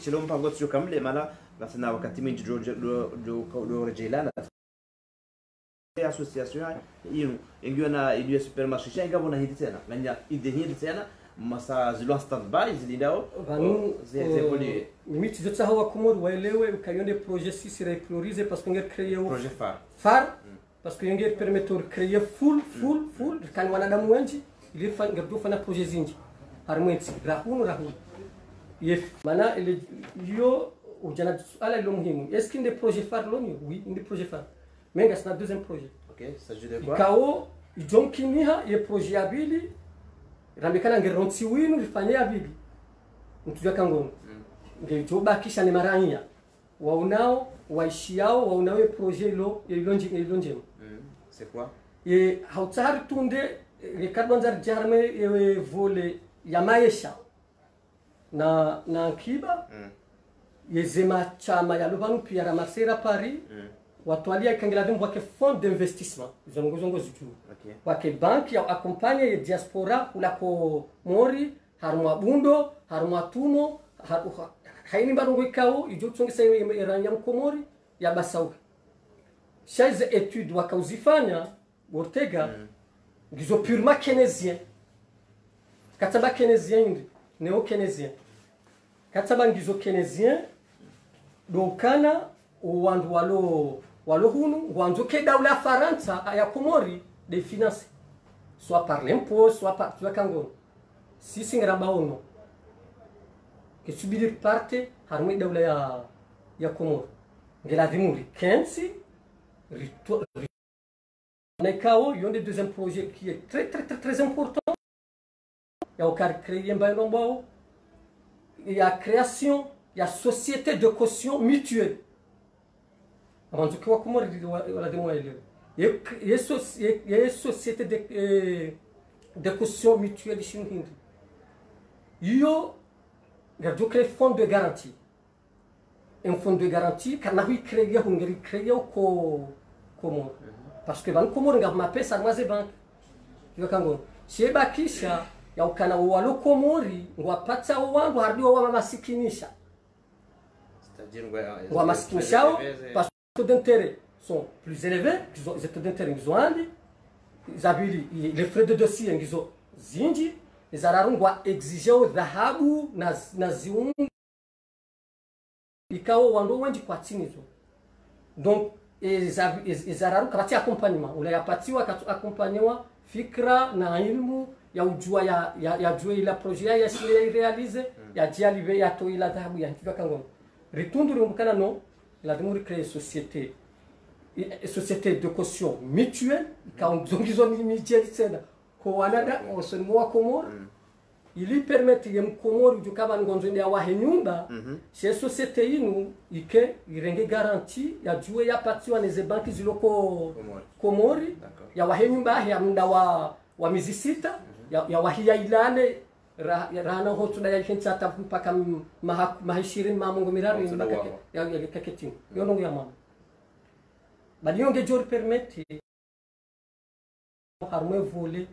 chilo mpango sio kamle maana nasema wakati mwingi do rejelana association hiyo ingiwa na ile supermarché shinga bona hidi tena nganya ide hidi tena masa zilo standby zilindao zevoli miti zote hawa Komoro waelewe ukayonde projet si reprioriser parce que ngere créer projet phare parce que ngere permettre créer full kan wanadamu wengi ile ngere do fana projet zingi harmwenti rahunu yef mana ile yo ujana ala ilo muhimu est-ce qu'il y a des projets phares là oui des projets phares mais c'est un deuxième projet. OK, ça veut dire quoi? Kao ijonkiniha ye projet abili rambekana ngeronti winu rifanye abili. Mtujua kangono. Ngejoba kisha ni maranya. Waunao waishiao waunao ye projet lo ilonje. C'est quoi? Ye hautari tunde Ricardo Nzar jarme ye vole ya maisha. Na kiba ye zema chama ya lubanu pia ramasera Paris. Watualia ikangela vimbo wake fond d'investissement zongo zitu wake banki ya accompagner ya diaspora ulako mori harumwa bundo harumwa tumo haini barungu ikao ijotsongesa iranya mkomori ya basau chaise étude wakauzifanya Ortega gizo purement keynésien kataba keynésien neo keynésien kataba gizo keynésien dokana uwandu walo hunu wanzo ke daula Faransa ya Komori de financer soit par l'impôt soit par tu kangono sisi ngraba ono ke subir parte harme daula ya Komori ngela dimuri kensi Nekao yonde deuxième projet qui est très important ya okar créer mbanombo il y a création il y a société de caution mutuelle avant que wa Komori wala de moelle et société de caution mutuelle chinhindi yo gardo créer fonds de garantie un fonds de garantie car na hui créer hungari créer ko Komori parce que ban Komori ngama pesa mwaze bank yo kango sheba kisha ya ukana walo Komori ngwapata wangu hardio wa masikinisha c'est-à-dire wa masikinisha parce que les taux d'intérêt sont plus élevés, les taux d'intérêt ils ont les frais de dossier ils ont zinji les ararungwa exiger au dhahabu na ziungu ikao wando wengi kwa tinizo donc les araru kabati accompagnement ula yapatiwa accompagnement fikra na ilmu ya ujua ya jua ila projet ya sile réaliser ya dialive ya to ila dhahabu ya ntiwa kango ritundu mbukana no la demande créer société de caution mutuelle quand zongizo ni mutuelle tena ko wanada osoni wa Komori ili permettre yem Komori jukaba ngonzo ya wa nyumba chez société inu ike irenge garantie ya jue ya patiwa neze banki ziloko Komori ya wa nyumba ya muda wa miezi 6 ya wa hiya ilale rana hotu da yake tsata mpaka mahishiri mamungu mirari mpaka ya kaketi yono ya mama bali yonge jor permettre harme voler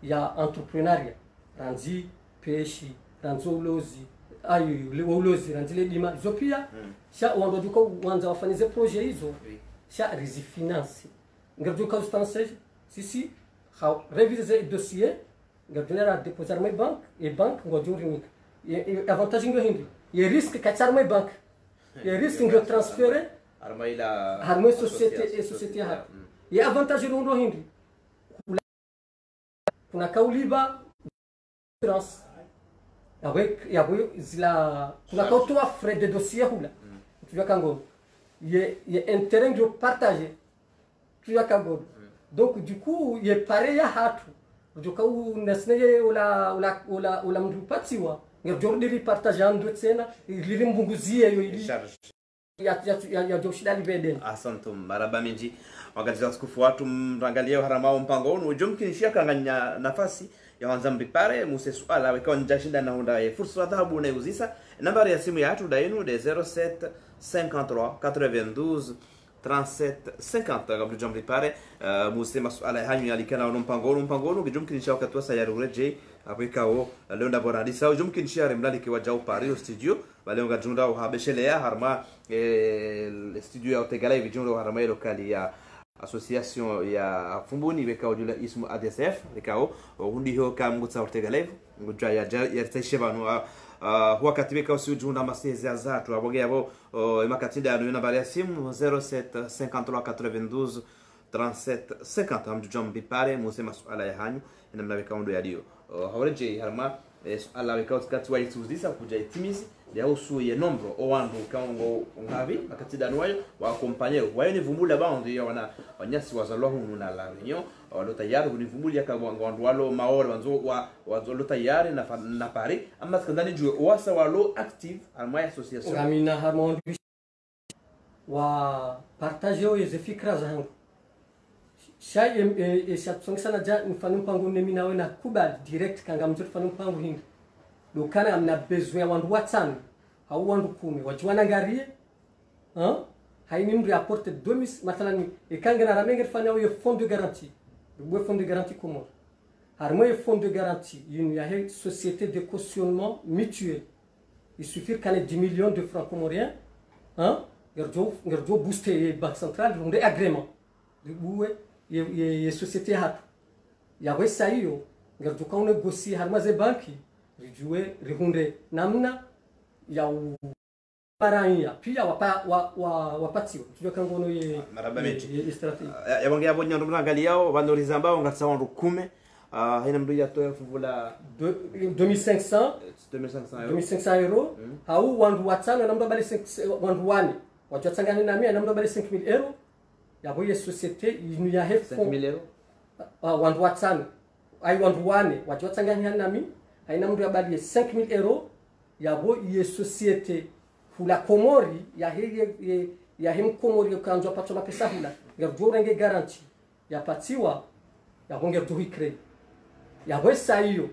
ya entrepreneuriat ranzi peshi ranzolozi ayo lewolozi ranzile lima zopia sha wando duko wanza wafanize projet hizo sha rizi finance ngardo ka ustansej sisi réviser dossier gardiner a déposer mes banque et banque ngojuri et avantage ngo hindi et risque kachar mes banque et risque ngo transférer arma société ha et avantage ngo hindi kuna kauliba trans avec zila kuna kautoa frais de dossier hula tu vois kango il intérêt de partager tu vois kango donc du coup il pareil à hatu joka unasneye ula mdupatiwa ngejordiri partage ando tsena iliri mbunguzie yo ili ya joshida libeden asantum maraba minji wakati za skufu watu mrangalia haramao mpango onu jomkinishia kanganya nafasi ya wanza mbipare muse swala weka njashinda na honda fursa dhahabu na uzisa nambari ya simu ya hatu dainu de 07 53 92 3750 kabla jambo lipare musema swala hanyu yalikana no mpango gijumkinisha wakati wa sayari ureje apekao leo ndabora ndisa ujumkinisha remlali kwa jao Paris studio bale ngajunda uhabeshelea harma studio ya Otegala vijunda harma lokali ya association ya fumbuni bekao jula ismu ADSF bekao hundi ho kamgutsa Otegala ngujwa ya tashebanu wakati bekao si ujunda masezi azatu aboge abo imakatinda ya nambari ya simu 07 53 92 37 50 amju jambi pare musema swala ya hanyu namna bekao ndo yadio hawareje harma ala bekao kati wa ituzisa kuja itimizi ya usu ye nombro o wandu kango ngavi makatida nwayo wa kompanyero wayo ni vumbula bandi ya wana wanyasi wazalwa hunu na la reunion walo tayari ni vumbuli ya wandu walo maore wanzo wazolo tayari na Paris ama skandani juu wasa walo active alma association ramina harmon wa partager yeze fikra zangu shay eshatsunga sana ja mfano mpango nemina na kubali direct kanga mzuri mfano mpango hingi lokana amna besoin wandu watano au wandu 10 wajuana ngarie haini mri apporte 2000 mathalan ikanga na ramenga fanya yo fond de garantie le fond de garantie comment harmo yo fond de garantie une ya société de cautionnement mutuel il suffit qu'en 10 millions de francs comoriens ngerjo booster banque centrale runde agrément buwe ye société hatu ya wesa hiyo ngerjo ka negocie harma ze banki rijue rihunde namna ya paranya pia wapatiwa tujua kangono ye marabameti strategy ya wangia bonya ndo ngaliao vandoriza mbao ngatsa wandu 10 hina mdu ya toya fuvula 2500 euros au wandu watano na mdu bali 5 wandu wane watu watsangana na mimi na mdu bali 5000 euros ya boye societe inu ya hef 5000 euros wandu watano ai wandu wane watu watsangana na mimi haina mdu bali 5000 euros ya boye societe hula komori ya hem komori kanzo pato na pesa hula ngerjo renge garanti ya patiwa ya honger tu hikre ya wesa hiyo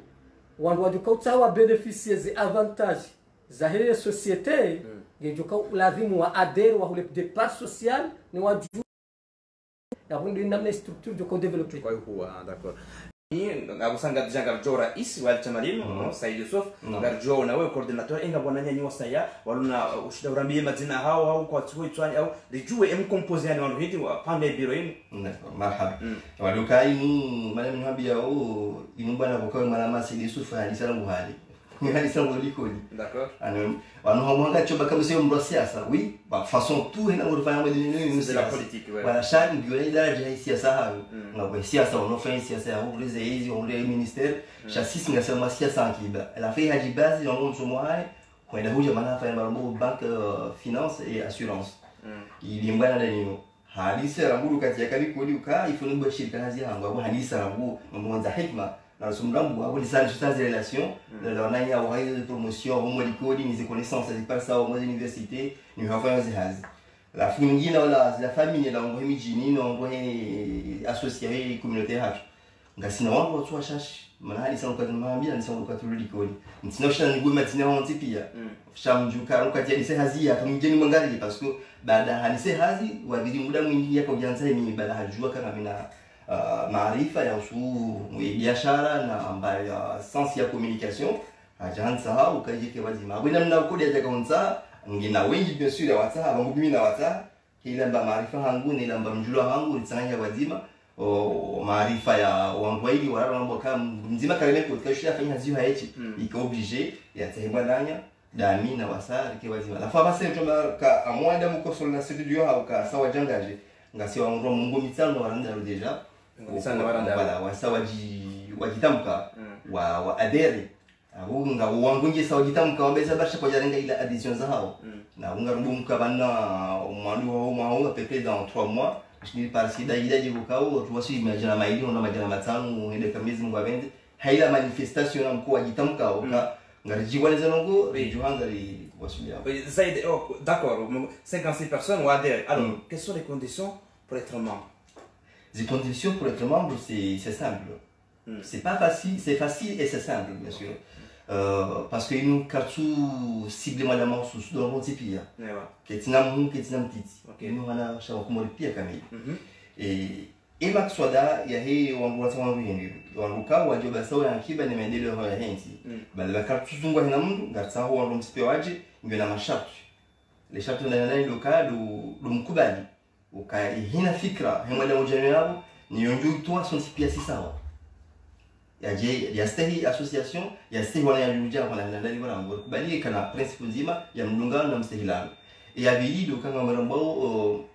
wandu waduka wa beneficier ze avantage za hiyo societe ngejoka lazima wa adhere wa hule de part social ni waju ya hundi namna structure de ko developper kwa hiyo d'accord ngabusanga janga jora isi wal tamarino Said Yusuf ngarjo na wewe coordinator inga bwana nyanyi wasaya waluna ushaurambie majina hao kwa tuwe twani au lijue em compose yani wandu hiti wapanga biro yenu marhaba waluka inu mana mnambia inu bwana kwa mwana Said Yusuf hadi salamu hali ngani salamu likoni d'accord wanu hamwanga choba kama sio mdo siasa oui ba façon tout ina ngorofanya mwadini c'est la politique ouais wala shani ndio ila ya siasa hayo na kwa siasa wanofanya siasa ya ulize hizi ule ministère chassis ngasema siasa akiba la fait haji base en mtu mwai kwa ina huja maana fanya mambo banque finance et assurance ilimbana na nini hadisa rangu kati ya kali kodi uka ifuni bwa shirika kazi yangu au hadisa rangu mwanza hikma na sumrambu au lisani des relations la nanya au de promotion au modi kodi ni connaissances c'est pas ça au modi université ni hafanya zihazi la fungina wala la famille la ngo mijini no ngo associé communauté hapo ngasina wangu watu washashi maana hadi sana kwa maambia ni sana kwa turudi kodi nsina shana ngui matina wanti pia shamjuka ukati ya dise hazi ya tumjeni mwangali parce que baada hadise hazi wabidi muda mwingi yako janza mimi baada hajua kama mina maarifa ya usu biashara na ambayo sense ya communication ajanza ukajike wazima bwana mna kodi ya kaunza ngina wengi bien sûr ya wata abangu mimi na wata kila mba maarifa hangu ni lamba mjulo hangu nitsanya wazima maarifa ya wangwaili wala mambo kama mzima kale kwa tukashia fanya zio haechi iko obligé ya tehema danya dami na wasari ke wazima la fama sema ka amwanda mko solo na studio au ka sawa jangaje ngasi wa ngro mungu mitano waranda deja sana waranda wala wasawa wajitamka wa adere unga wangunje sawa jitamka wabeza basha kwa jarenga ila addition za hao na unga rubumka bana mwandu wa mwa pepe dans 3 mois je par sida ida jibukao tu wasi imagine maili ona majana matano hede kamizi mungu abende haila manifestation na mkuu ajitamka uka ngarijiwaleza nongo rejuhanga ri wasulia Zaid d'accord 56 personnes ou adhèrent alors quelles sont les conditions pour être membre? Les conditions pour être membre c'est simple c'est pas facile c'est facile et c'est simple bien sûr parce que nous cartou cible madame sous dans mon tipi Ewa. ketina mu ketina mtiti Okay. nous wana shawa kumori pia kamili e makswada ya hii wangu watu wangu hindi wangu kawa wajoba sawa ya kiba ni maendeleo ya henti bali la cartu zungwa hina mundu ngatsa ho wangu msipe waje ndio na masharti le sharti ndani do mkubali ukahina fikra hema la ujana yabo ni yonju toa son pia si sawa ya stehi association ya stehi wana ya luja wana ndani wana ngokubali kana principe nzima ya mlungano na mstehilano et ya bili do kanga marambo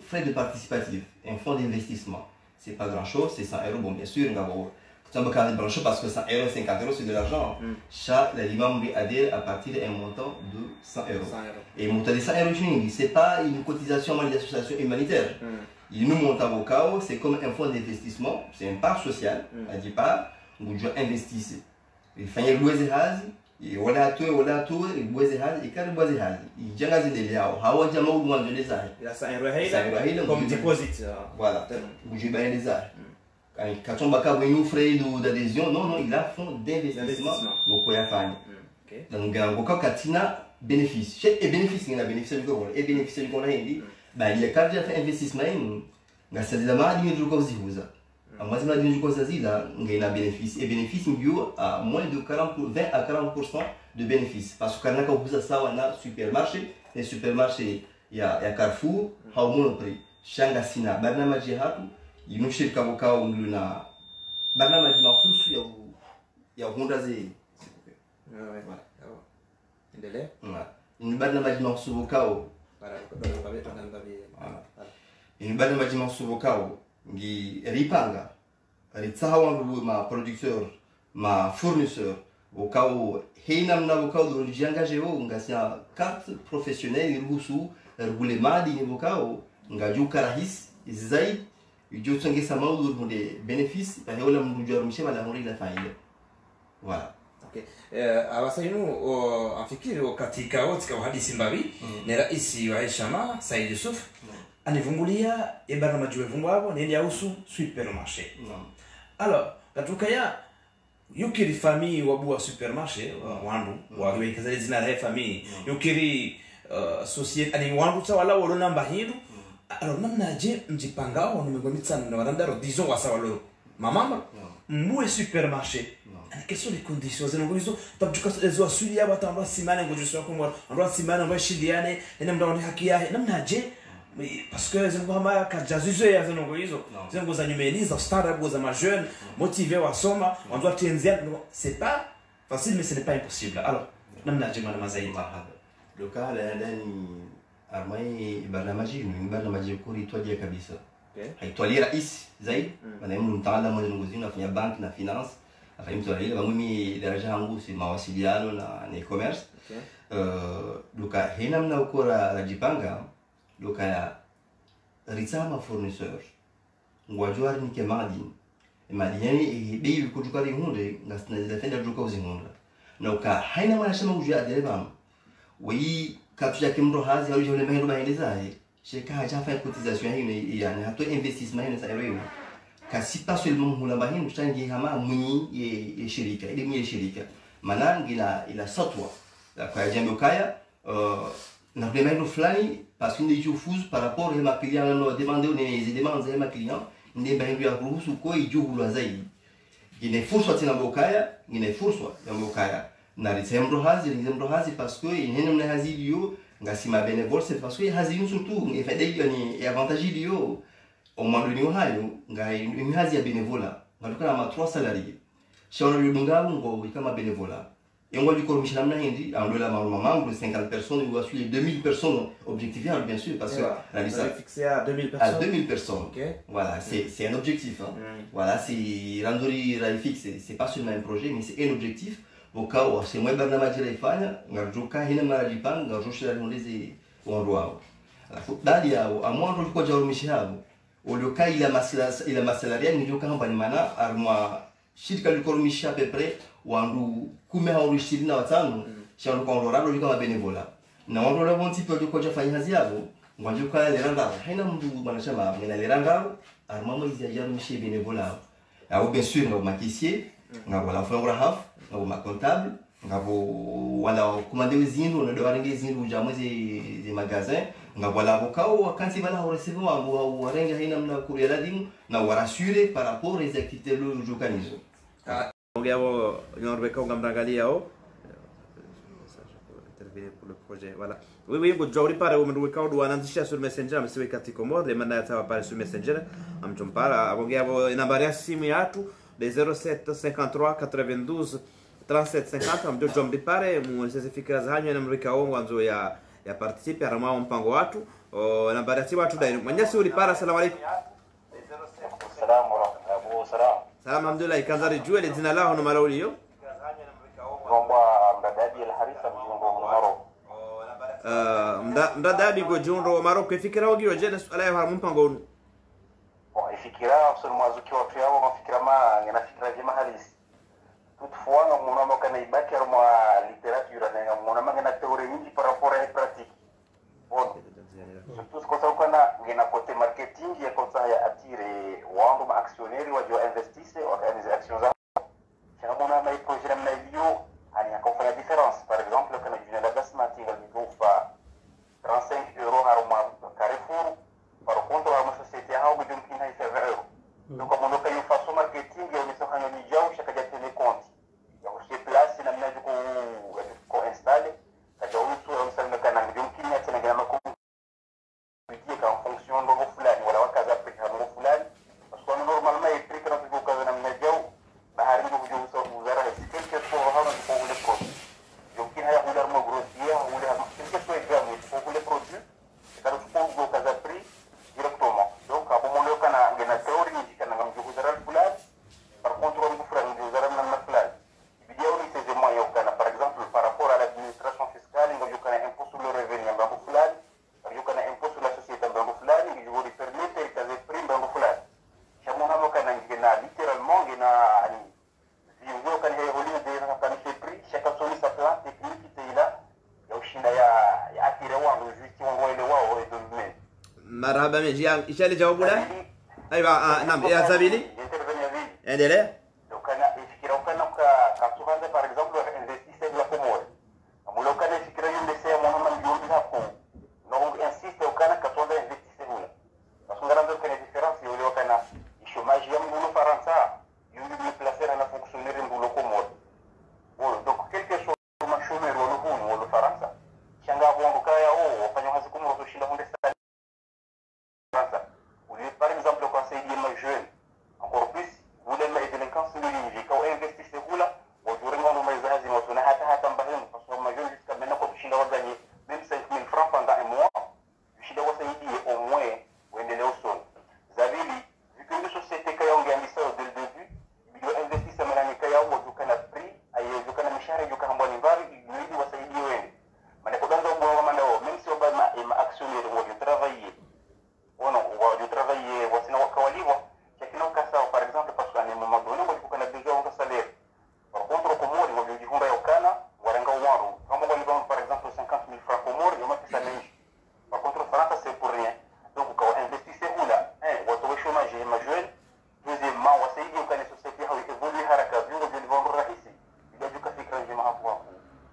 frais de participatif un fonds d'investissement c'est pas grand chose c'est 100 € bon bien sûr ngabo tamba ka grand chose parce que 100 € 50 € c'est de l'argent chaque l'imam lui adhère à partir d'un montant de 100 €. Et montant de 100 €, c'est pas une cotisation à l'association humanitaire. Il nous monte à Bocao, c'est comme un fonds d'investissement, c'est un part social, à dire pas, où je investis. Il faut y louer des hazi, et voilà tout, et louer des hazi, et quand louer des hazi, il y a des liens, hawa jama ou moins de les arts. Il a 100 € comme deposit. Voilà, où je baille les arts. Quand on va nous frais d'adhésion, non, il a fonds d'investissement, au Koyafani. Donc, on katina bénéfice. Chaque bénéfice, il y a bénéfice du gouvernement, et bénéfice du gouvernement, il y a quand fait investissement, il y a des gens qui ont des choses. À moi, c'est une chose il y a un bénéfice. Et bénéfice, il y a moins de 20 à 40% de bénéfice. Parce que quand on a ça, on a supermarché. Les supermarchés, il y a Carrefour, il y a Monoprix. Shangasina, Barnama Djihatu, il y a un chef Kaboka, il y a Barnama Djihatu, il y a Hondaze. Voilà. Endelea. Une Barnama Djihatu, une bande majima subokao ngi ripanga ritsawa ngu ma producteur ma fournisseur okao heinam na okao do jangaje o ngasia carte professionnelle ruhusu rugule madi ni okao ngaju karahis zai ijo tsange samau do de bénéfice pa heola mbujo rumshema la hori la faida voilà. Awasainu afikiri katika katika hadithi mbavi ni rais wa Aishama Said Yusuf anivumbulia barnamaji wevu wabo nende ausu supermarché. Alors katika ya yukiri famille wabu supermarché wandu wawe kazali zina la famille yukiri société ani wandu tawala wolo namba hindu. Alors namna je mjipangao numegomitsa na warandaro disons wasawalo mamama mwe supermarché. Quelles sont les conditions? Nous disons, tu as des oies sur les bateaux, on va s'imaginer que je suis comme moi, on va s'imaginer, on va chilianer, et on va hacker, et on va nager, parce que je ne vois pas que Jésus est à nos disons, je ne vois pas numériser, on start up, on jeune, motivé à soma, on doit tenir, c'est pas facile, mais ce n'est pas impossible. Alors, on va nager, madame Azaïd. Le cas, l'année armée, barnamaji, une barnamaji kuri toi dia kabisa. Haitwali rais zaidi, maana mtu mtaalamu mmoja ngozi unafanya bank na finance. Afanye mtu ile mimi daraja yangu si mawasiliano na e-commerce. Duka hina mna ukora rajipanga duka ya ritama fournisseur ngwajwari ni kemadi imadi yani bei kujukari hunde ngasina zafenda duka uzihunda na uka haina maana shama kujua dereva wi katu yake mro hazi au jole mahendo maeleza sheka haja fa cotisation hii yani hato investissement hii sa ewe kasi pas seulement mulamba hii mtangi kama mwenye ye shirika ile mwenye shirika manangi ila satwa la kwa jambo kaya na problème fulani parce que ndio fuse par rapport à ma client no demander les demandes à ma client ndi bangi ya kuruhusu ko ijugulwa zaidi ine fursa tena bokaya ine fursa ya bokaya na ritembro hazi parce que ine mna hazi dio ngasima bénévole c'est parce que hazi surtout et fait des ni avantage dio au moins le hayo ngai une hazi ya bénévolat ngatoka na 3 salariés shauri lungalu ngo kama bénévolat et on va lui corriger la hindi en le la maman de 50 personnes ou à 2000 personnes objectivables bien sûr parce que la liste est fixée à 2000 personnes. À 2000 personnes. Okay. Voilà, c'est un objectif hein. Voilà, c'est Randori Raifix, c'est pas seulement un projet mais c'est un objectif au cas où c'est moi barnamaji raifanya ngajuka hina marajipan ngajusha ndezi wandwao. Alafu dali yao amwando kwa jarumishi hapo. Ulioka ila masalaria ngijoka hamba ni maana armwa shirika likorumisha à peu près wandu kume haurishiri na watano shano kwa ndorado kama benevola na wando la bonti pe kwa jafanya hazi yabo ngwaje kwa leranda haina mtu banashama ngena leranda armamo izajaru mishi benevola au bien sûr ngoma kisier ngoma la fongora haf ngoma comptable ngabo wala commander uzindu na doa ngi zindu jamwe zi magasin ngabo wala bokao quand il va la recevoir ou renga hina mna courrier la dim na warassurer par rapport aux activités le jokanisme ongeavo nyorbeka ungamrangalia o pour le projet voilà oui ngo jawri pare o mndu ka do ananzisha sur messenger amsiwe katika mode maana yatawa pale sur messenger amchompara abongeavo nambari ya simu yatu de 07 53 92 3750 amjo jombi pare mwesese fikira zanyu na mrika ongo anzo ya participe arama mpango watu nambari ya simu watu dai mwanyasi uri para. Asalamu alaykum. Salam wa rahmatullahi. Salam alhamdulillah. Ikanzari jua le jina lao na malauli yo Romba mdadabi al-harisa mjungo Maroko. mdadabi go junro Maroko ifikira ogi wajena suala ya mpango unu ifikira absolument azuki watu yao mafikira ma ngena fikira jema halisi toutefois nga muna mo kana ibaki armo literature nga muna ma ngena théorie nyingi par rapport à pratique bon surtout ce qu'on kana ngena côté marketing ya kosa ya attirer wangu ma actionnaire wajo investisse organiser actions za kana muna ma projet na hiyo ani akofanya différence par exemple kana jina la basmati ngali kufa 35 euros haruma Carrefour par contre la société a au bout d'une haïfa 20 euros donc comme on a une façon marketing et on est sur un niveau chaque fois tenir compte il y a aussi place na mna ko installer kaja usu au sana kana ndio kinya tena kama ko kujieka en fonction de vos fulani wala wakaza pika mo fulani parce que normalement il prix quand vous kaza na mna jao bahari ndio kujua uso uzara quelque chose hawa ko ule ko donc il y a une arme grossière ou quelque chose également pour les produits quand vous go kaza prix directement donc à moment là kana ngena théorie ni kana ngam jugu zaral fulani par contre on vous fera une zaral na fulani bidia on c'est des moyens kana par exemple par rapport à l'administration fiscale ngam kana impôt sur le revenu ngam fulani ngam kana impôt sur la société ngam fulani ngam vous permettre kaza prix ngam fulani chamo ngam kana ngena littéralement ngena ani vivo kana évoluer des kana ces prix chaque chose sa plan technique c'est là ya ushinda ya atire wangu juste wangu ile wao et de mais marhaba meji ishale jawabu la aiwa naam ya Zabili endelea dokana ifikira ukana ka tuanze par exemple investisseur la Comore amulo kana ifikira yule sema mwana milioni hapo donc insiste ukana ka tuanze investisseur hula parce que ngara kana différence yule ukana chômage ya mbulo faransa yule ni placer na fonctionnaire mbulo Comore bon donc quelque chose ma chômeur wala hunu wala faransa shanga bongo kaya wafanya kazi Comore kushinda hunde par exemple, le conseil des jeunes, encore plus, vous voulez la délinquance de l'ING, quand vous investissez vous là, vous aurez mon message, vous avez parce que ma jeune jusqu'à maintenant, quand vous avez gagné même 5 000 francs pendant un mois, vous avez au moins, vous avez au sol. Vous avez vu que les sociétés qui ont gagné ça dès le début, ils ont investi ça maintenant, ils ont pris, ils ont mis ils ont bon ivar, ils ont dit, mais même si on va actionner, on va travailler. Bueno, eu trabalhei, você não acabou que aqui não caçava, por exemplo, para chegar no momento onde eu vou na beija um salário. Por conta do comor, eu digo vai ao cana, guaranga o ano. Como eu vou, por exemplo, 50 000 francs comor, eu me fiz menos. Por conta do franca c'est pour rien. Donc quand on investit c'est où là, o teu chômage é majeur. Deuxièmement, você aí o cana société how evolui haraka, viu o de vendre rahisi. Il y a du café que j'ai ma foi.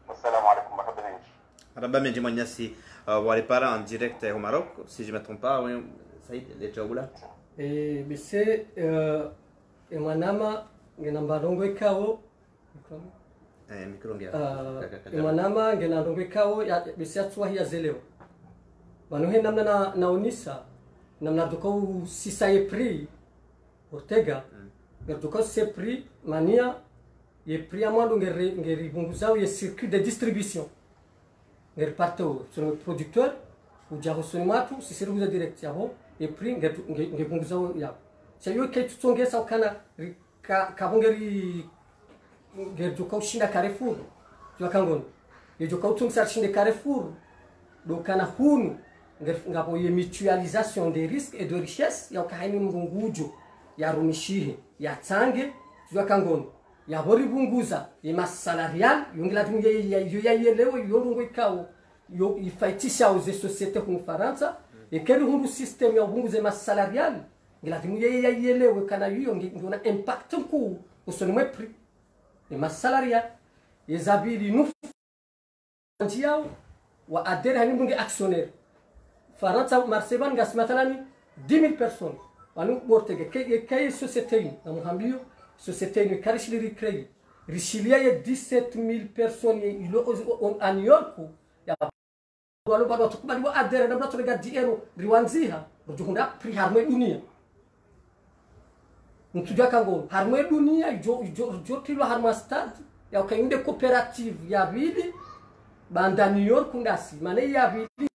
Assalamu alaykum wa rahmatullahi. marhaba meji mwanyasi walipara en direct au Maroc si je me trompe pas oui Saïd les jawabu la bise emanama ngena mbarongo ikao micro ngia emanama ngena ndongo ikao ya bise atwa ya zeleo banohe namna na unisa namna doko sisa ye prix Ortega doko se prix mania ye prix amando ngeri bunguzao ye circuit de distribution ngeri parto sur le producteur ou jaho sonimatu si seruza direct yabo e prix ngebunguzao yabo sayo ke tutsongesa kana ka bongeri ngeduka ushinda Carrefour tuakangono yejoka utsongesa shinda Carrefour do kana hunu ngabo ye mutualisation des risques et de richesses ya kaini mngungujo ya rumishihe ya tsange tuakangono ya bori bunguza ye masalarial yongela tunye ya yelewo yorongo ikao yo ifaitisha aux sociétés comme Faransa et quel hundu système ya bunguza masalarial ngela tunye ya yelewo kana yo ngona impact ku usoni mwe prix ye masalarial yezabili nu njiao wa adere hani bunge actionnaire Faransa Marseille ngas mathalani 10,000 personnes wanu bortege kay société ni amhambio société ni karishili créé rishilia ye 17,000 personnes ilo en New York ya walo bado tukubali wa adere na mtu regadi ero riwanziha rujunda pri harme dunia mtuja kango harme dunia jo tilo harma stade ya kainde coopérative ya vili banda New York ngasi mane ya vili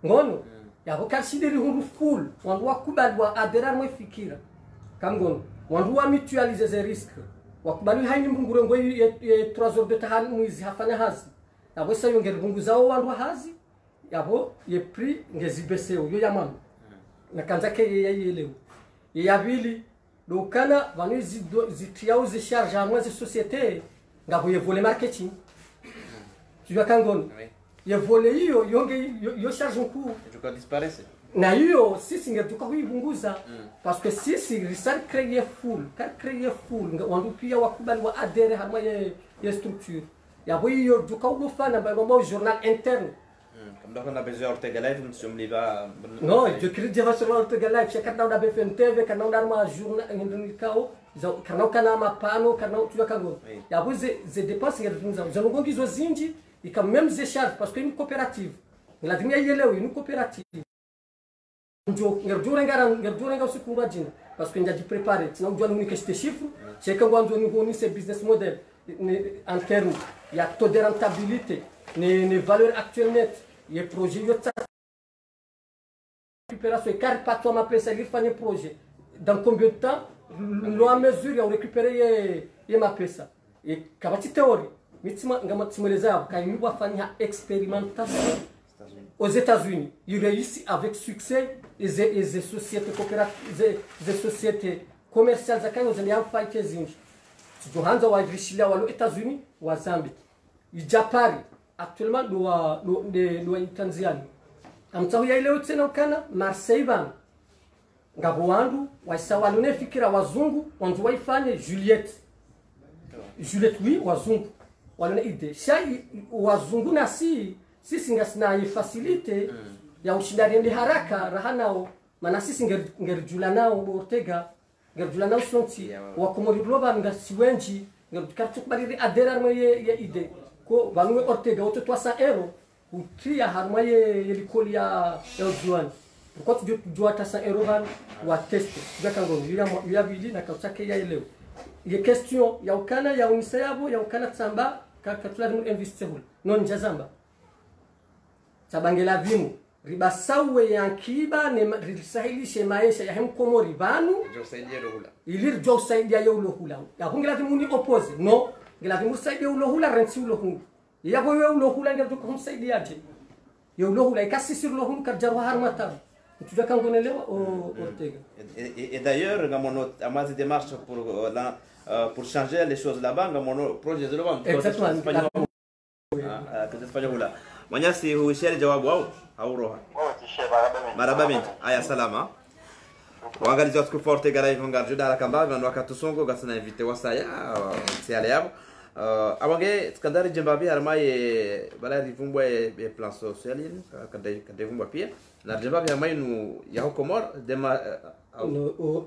ngono ya hokarshideri hundu full wandu wakubali wa adere mwe fikira kangono wandu wa mutualiser les risques wakubali haini mbungure ngo 3 heures de tahani mwizi hafanya hazi yabo sayo ngeri bunguzao wandu hazi yabo ye prix ngezibeseo yo yamama na kanzake yeyelewe yabili dokana vanu zitiao zi charge à moins société ngabo ye volet marketing tu vas kangono ye volet hiyo yonge yo charge un coût je crois disparaître na hiyo sisi ngatuka kuibunguza parce que sisi risal créer full wandu pia wakubali wa adere harma ye structure ya hiyo duka ugufana ba journal interne comme donc on a besoin Ortega Live monsieur Mliba non je crie déjà sur Ortega Live c'est quand on a BFM TV quand on a ma journal indikao kana mapano kana tu kango ya ze dépenses ngatuza zanongo hizo zinji ika même ze charge parce que une coopérative la dunia yelewe une coopérative njo ngerjurenga usikunga jina parce que njaji préparer tina ujua ni keste chiffre c'est quand on nous connaît ce business model en termes il y a taux de rentabilité les valeurs actuelles nettes les projets yo récupération car pas toi ma pesa il fait un projet dans combien de temps nous à mesure on récupérer ma pesa et kabati théorie mitima ngama timoleza quand nous va faire expérimentation aux États-Unis, ils réussissent avec succès les sociétés coopératives, les sociétés commerciales zakayo zilianza fight zinji. Tujohanza wa Rishilia wa États-Unis wa Zambie. Ijapari actuellement do Tanzania. Amtahu ya leo tena ukana Marseille ban. Ngabo wandu waisawalo ne fikira wazungu wandu waifanye Juliette oui wazungu. Walone ide. Shai wazungu na sisi ngasina facilite ya ushindani ndi haraka rahanao maana sisi ngerjula nao Ortega ngerjula nao sonti wa komori global ngasiwenji ngertukubali adera moye ide ko banwe Ortega auto 300 € utria harma ye likoli ya juan pourquoi tu dois 300 € ban wa test jakango ya bili na kautake ya leo ye question ya ukana ya unisayabo ya ukana tsamba kakatula investir non jazamba tabangela vimu ribasawe yankiba ne risahilishe maisha ya hemkomori banu josaidia rohula ilir josaidia yolohula ya hungela vimuni opposé no ngela vimu saidia ulohula rensi ulohungu ya boyo ulohula ngela tuko humsaidia aje yolohula ikasi sur ulohungu karjaru harmata tu dois kangonelewa Ortega et d'ailleurs gamono amazi démarche pour changer les choses là-bas gamono projet de l'avant exactement kutafanya hula Manyasi huishia jawabu au roha maraba binti aya salama wangalizi watu forte gara hivyo ngarjo dala kamba vandu wakatusongo gasana invite wasaya siale yabo abange skandari jembabi harmaye bala rivumbwa e plan social kade vumbwa pia na jembabi harmaye nu ya Komor dema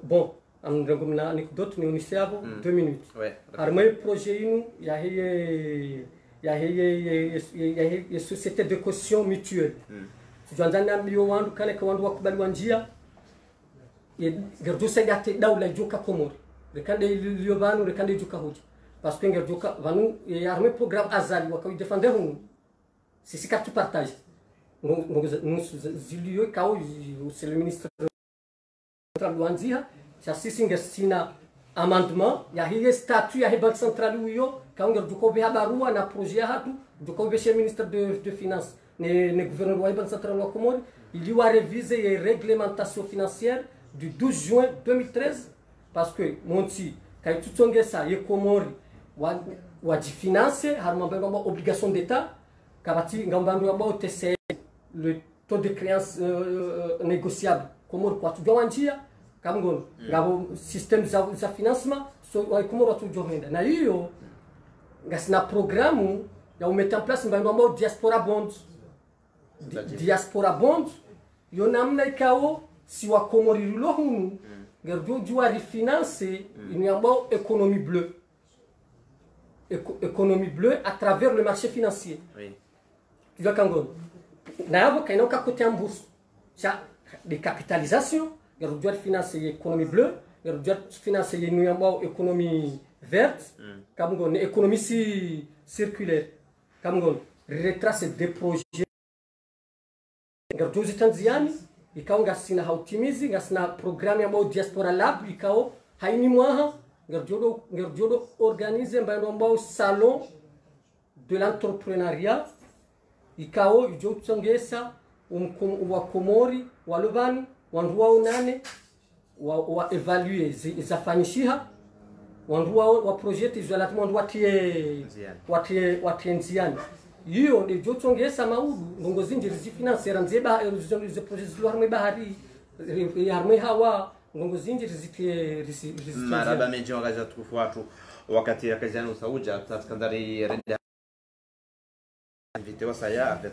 bon am ngomna anecdote ni unisiabo 2 minutes harmaye projet inu ya heye ya société de caution mutuelle tuanzana mbio wandu kale kwa wandu wakubali wanjia gerdu segate dawla joka Komori rekande liyo banu rekande joka hoji parce que gerduka vanu ya arme programme azali wakawi défendre hunu sisi katu partage nous ziliyo kao c'est le ministre de wanzia sisi ngesina amendement ya hiye statut ya banque centrale uyo kaunga dukobe habarua na projet hatu dukobe chez ministre de finance ne gouverneur wa banque centrale wa Komori il y a révisé les réglementations financières du 12 juin 2013 parce que monti kay tutonge sa ye Komori wa di finance harma ba obligation d'état kabati ngambandu ba OTC le taux de créance négociable Komori kwa tugawanjia kamgon ngabo système za financement so wa Komori tu johenda na hiyo ngasina programu ya mettre en place mbando diaspora bond. Diaspora bond yo namna ikao si wa Komori lo hunu ngerdo jua refinancer une ambao économie bleue. Économie bleue à travers le marché financier. Oui. Tu vois Kangon. Na abo kaino ka côté en bourse. Ça des capitalisations, ngerdo financer l'économie bleue, ngerdo financer une ambao économie verte, comme économie circulaire. Comme retracer des projets ngardo zitanziani ikao ngasina hautimizi ngasina programme ya diaspora lab ikao haini mwaha ngardo organiser mbando mbao salon de l'entrepreneuriat ikao ijo tsongesa wa Komori walubani wanduwa unane wa evaluer zafanyishiha wanduwa wa project izolatimo watie nziani hiyo ndio jotongesa maudu ndongo zinjiri zifinansera nzeba erozizo project lo harme bahari harme hawa ndongo zinjiri zitie maraba menje wangaja tukufu watu wakati ya kazani usauja tatkandari renda invite wasaya